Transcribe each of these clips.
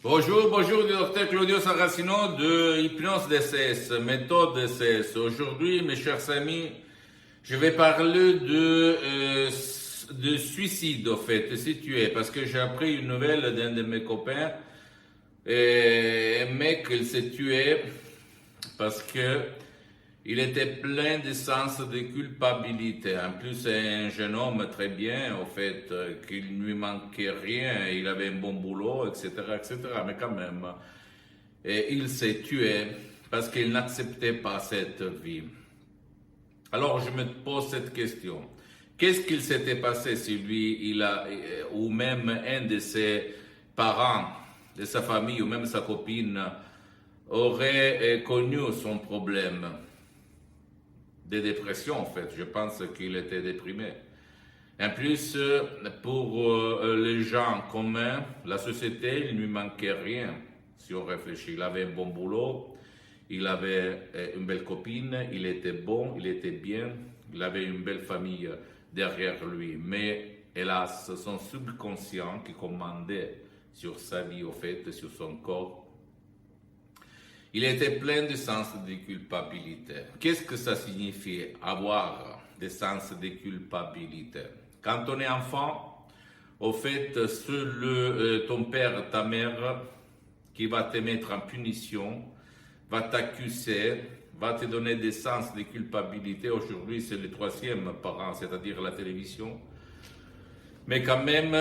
Bonjour, bonjour, docteur Claudio Saracino de Hypnose DCS, méthode DCS. Aujourd'hui, mes chers amis, je vais parler de suicide, au fait, si tu es, parce que j'ai appris une nouvelle d'un de mes copains, un mec, il s'est tué parce que il était plein de sens de culpabilité. En plus, c'est un jeune homme très bien, au fait, qu'il ne lui manquait rien, il avait un bon boulot, etc., etc. Mais quand même, il s'est tué parce qu'il n'acceptait pas cette vie. Alors, je me pose cette question. Qu'est-ce qu'il s'était passé si lui, ou même un de ses parents, de sa famille, ou même sa copine, aurait connu son problème de dépression, en fait. Je pense qu'il était déprimé. En plus, pour les gens communs, la société, il ne lui manquait rien, si on réfléchit. Il avait un bon boulot, il avait une belle copine, il était bon, il était bien, il avait une belle famille derrière lui. Mais hélas, son subconscient qui commandait sur sa vie, au fait, sur son corps, il était plein de sens de culpabilité. Qu'est-ce que ça signifie avoir des sens de culpabilité? Quand on est enfant, au fait, c'est ton père, ta mère, qui va te mettre en punition, va t'accuser, va te donner des sens de culpabilité. Aujourd'hui, c'est le troisième parent, c'est-à-dire la télévision. Mais quand même,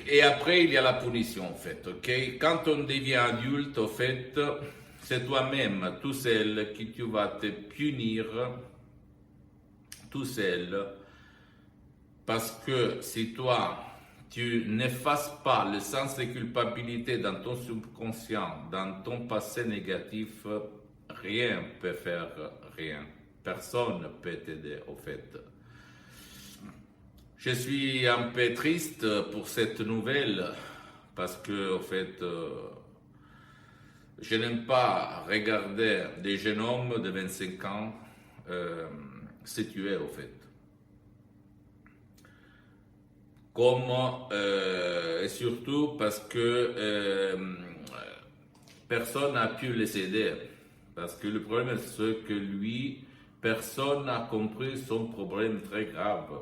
et après, il y a la punition, en fait, ok? Quand on devient adulte, en fait, c'est toi-même, tout seul, qui tu vas te punir, tout seul, parce que si toi, tu n'effaces pas le sens de culpabilité dans ton subconscient, dans ton passé négatif, rien ne peut faire rien. Personne ne peut t'aider, au fait. Je suis un peu triste pour cette nouvelle parce que, en fait, je n'aime pas regarder des jeunes hommes de 25 ans se tuer, en fait. Et surtout parce que personne n'a pu les aider. Parce que le problème, c'est que lui, personne n'a compris son problème très grave.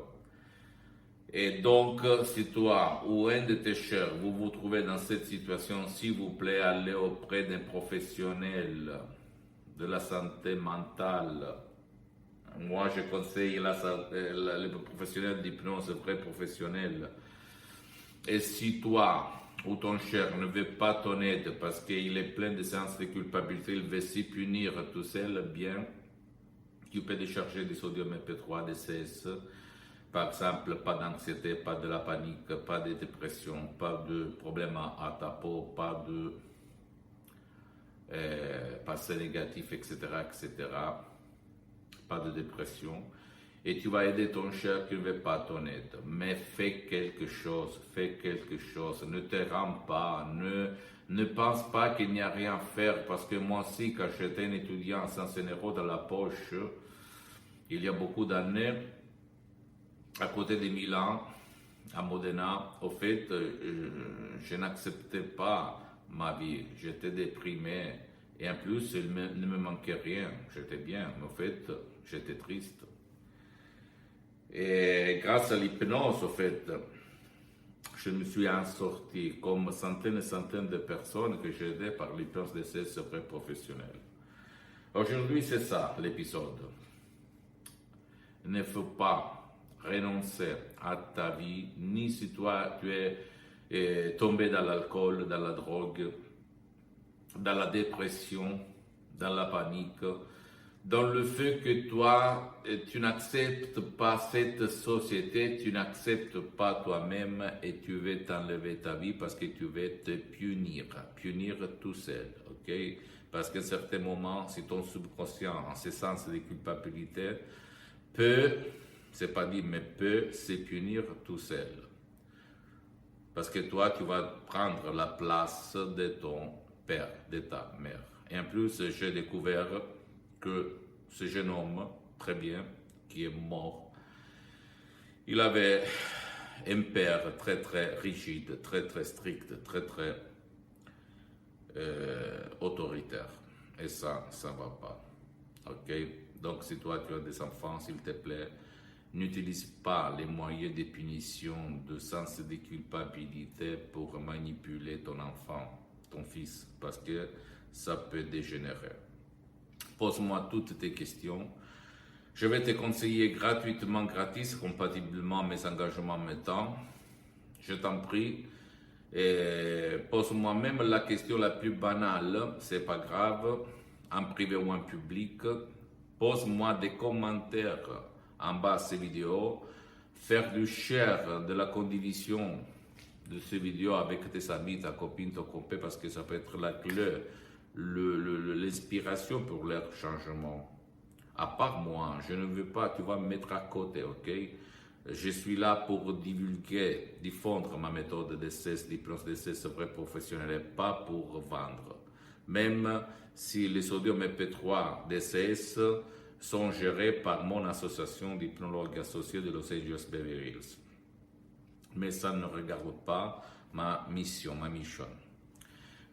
Et donc, si toi ou un de tes chers, vous vous trouvez dans cette situation, s'il vous plaît, allez auprès d'un professionnel de la santé mentale. Moi, je conseille le professionnel d'hypnose, vrai professionnel. Et si toi ou ton cher ne veut pas ton aide parce qu'il est plein de sens de culpabilité, il veut s'y punir tout seul, bien, tu peux décharger du sodium MP3, des CS. Par exemple, pas d'anxiété, pas de la panique, pas de dépression, pas de problème à ta peau, pas de passé négatif, etc., etc. Pas de dépression. Et tu vas aider ton cher qui ne veut pas ton aide. Mais fais quelque chose, fais quelque chose. Ne te rends pas, ne pense pas qu'il n'y a rien à faire. Parce que moi aussi, quand j'étais un étudiant, 500 euros dans la poche, il y a beaucoup d'années, à côté de Milan, à Modena, au fait, je n'acceptais pas ma vie. J'étais déprimé. Et en plus, il ne me manquait rien. J'étais bien, mais au fait, j'étais triste. Et grâce à l'hypnose, au fait, je me suis en sorti comme centaines et centaines de personnes que j'ai aidées par l'hypnose de ces secrets professionnels. Aujourd'hui, c'est ça l'épisode. Il ne faut pas renoncer à ta vie, ni si toi tu es tombé dans l'alcool, dans la drogue, dans la dépression, dans la panique, dans le fait que toi, tu n'acceptes pas cette société, tu n'acceptes pas toi-même et tu veux t'enlever ta vie parce que tu veux te punir tout seul, ok? Parce qu'à un certain moment, si ton subconscient, en ce sens de culpabilité, peut, c'est pas dit, mais peut se punir tout seul. Parce que toi, tu vas prendre la place de ton père, de ta mère. Et en plus, j'ai découvert que ce jeune homme, très bien, qui est mort, il avait un père très très rigide, très très strict, très très autoritaire. Et ça ne va pas. Ok? Donc, si toi tu as des enfants, s'il te plaît, n'utilise pas les moyens de punition, de sens de culpabilité pour manipuler ton enfant, ton fils, parce que ça peut dégénérer. Pose-moi toutes tes questions. Je vais te conseiller gratuitement, gratis, compatiblement à mes engagements maintenant. Je t'en prie. Et pose-moi même la question la plus banale, c'est pas grave, en privé ou en public. Pose-moi des commentaires en bas de ces vidéos. Faire du share de la condivision de ces vidéos avec tes amis, ta copine, ton copain, parce que ça peut être la clé, l'inspiration pour leur changement. À part moi, je ne veux pas, tu vas me mettre à côté, ok? Je suis là pour divulguer, diffondre ma méthode d'essai, l'hypnose d'essai, vrai professionnel, et pas pour vendre. Même si les sodium MP3 DCS sont gérés par mon association d'hypnologues associés de Los Angeles Beverly Hills. Mais ça ne regarde pas ma mission, ma mission.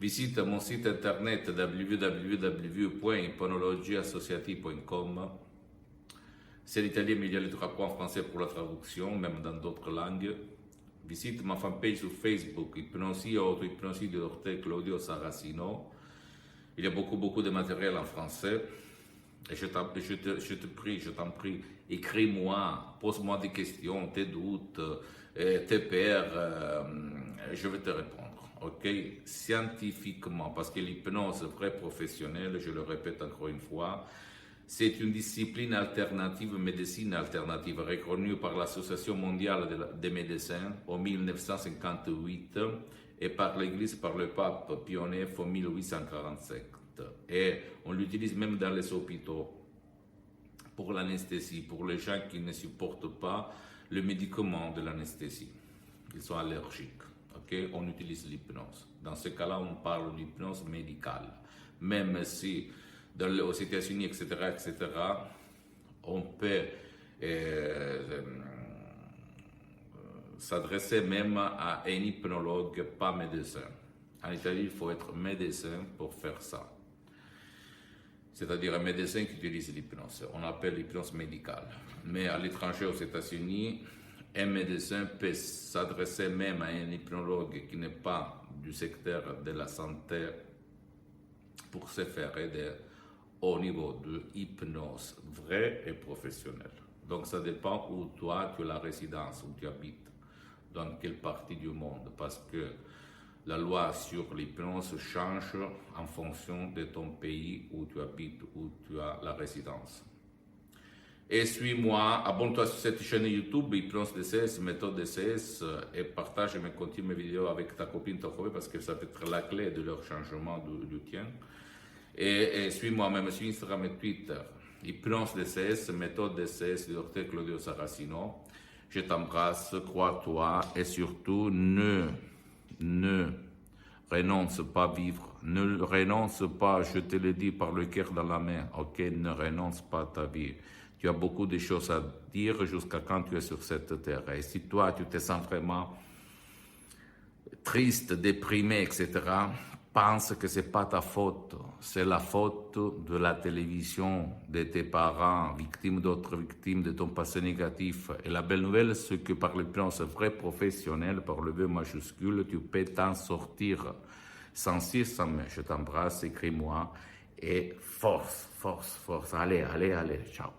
Visite mon site internet www.hypnologieassociative.com. C'est l'italien, mais il y a les 3 points en français pour la traduction, même dans d'autres langues. Visite ma fanpage sur Facebook, Hypnosie ou Auto-Hypnosie de Dr Claudio Saracino. Il y a beaucoup de matériel en français. Et je t'en prie, écris-moi, pose-moi des questions, tes doutes, tes peurs, je vais te répondre, ok? Scientifiquement, parce que l'hypnose vraie professionnelle, je le répète encore une fois, c'est une discipline alternative, médecine alternative, reconnue par l'Association mondiale des médecins en 1958 et par l'Église, par le pape Pie IX en 1847. Et on l'utilise même dans les hôpitaux pour l'anesthésie, pour les gens qui ne supportent pas le médicament de l'anesthésie, ils sont allergiques. Okay? On utilise l'hypnose. Dans ce cas-là, on parle d'hypnose médicale. Même si aux États-Unis, etc., on peut s'adresser même à un hypnologue, pas médecin. En Italie, il faut être médecin pour faire ça. C'est-à-dire un médecin qui utilise l'hypnose. On appelle l'hypnose médicale. Mais à l'étranger, aux États-Unis, un médecin peut s'adresser même à un hypnologue qui n'est pas du secteur de la santé pour se faire aider au niveau de hypnose vraie et professionnelle. Donc ça dépend où toi tu as la résidence, où tu habites, dans quelle partie du monde, parce que la loi sur l'hypnose change en fonction de ton pays où tu habites, où tu as la résidence. Et suis-moi, abonne-toi sur cette chaîne YouTube, Hypnose DCS, méthode DCS, et partage mes contenus, mes vidéos avec ta copine, ton copain, parce que ça peut être la clé de leur changement du tien. Et suis-moi même sur Instagram et Twitter, Hypnose DCS, méthode DCS du Dr Claudio Saracino. Je t'embrasse, crois-toi, et surtout ne renonce pas à vivre, ne renonce pas, je te le dis par le cœur dans la main, ok, ne renonce pas à ta vie. Tu as beaucoup de choses à dire jusqu'à quand tu es sur cette terre. Et si toi, tu te sens vraiment triste, déprimé, etc., pense que ce n'est pas ta faute, c'est la faute de la télévision, de tes parents, victimes d'autres victimes, de ton passé négatif. Et la belle nouvelle, c'est que par l'hypnose vraie professionnelle, par le V majuscule, tu peux t'en sortir. Sans cire, sans main. Je t'embrasse, écris-moi et force, force, force. Allez, allez, allez, ciao.